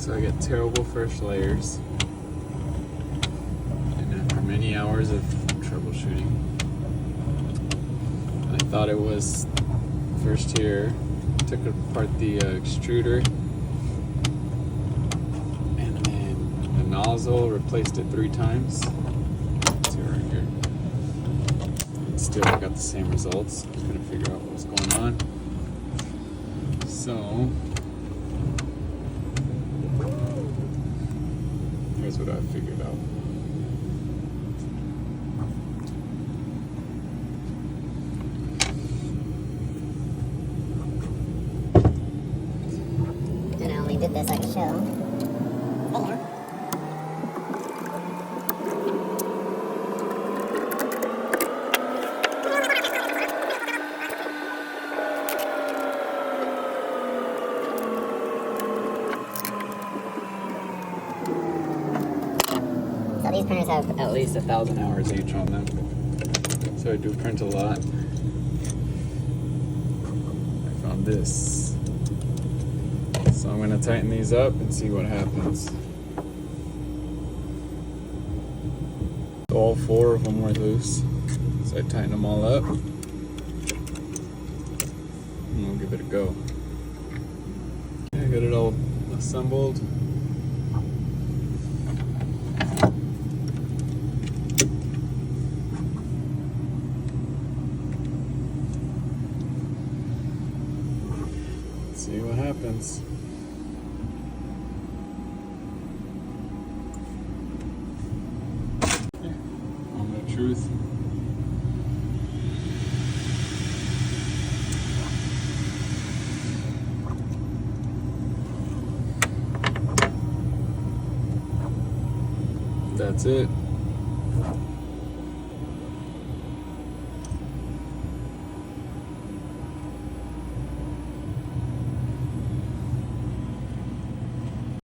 So I get terrible first layers. And after many hours of troubleshooting, I thought it was first here. Took apart the extruder. And then the nozzle, replaced it 3 times. Let's see right here. Still got the same results. I was gonna figure out what was going on. So here's what I figured out. And I only did this like a show. So these printers have At least 1,000 hours each on them. So I do print a lot. I found this. So I'm gonna tighten these up and see what happens. All 4 of them were loose. So I tighten them all up. And we'll give it a go. I got it all assembled. See what happens. Moment of truth. That's it.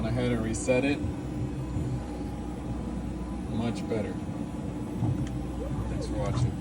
I had to reset it. Much better. Thanks for watching.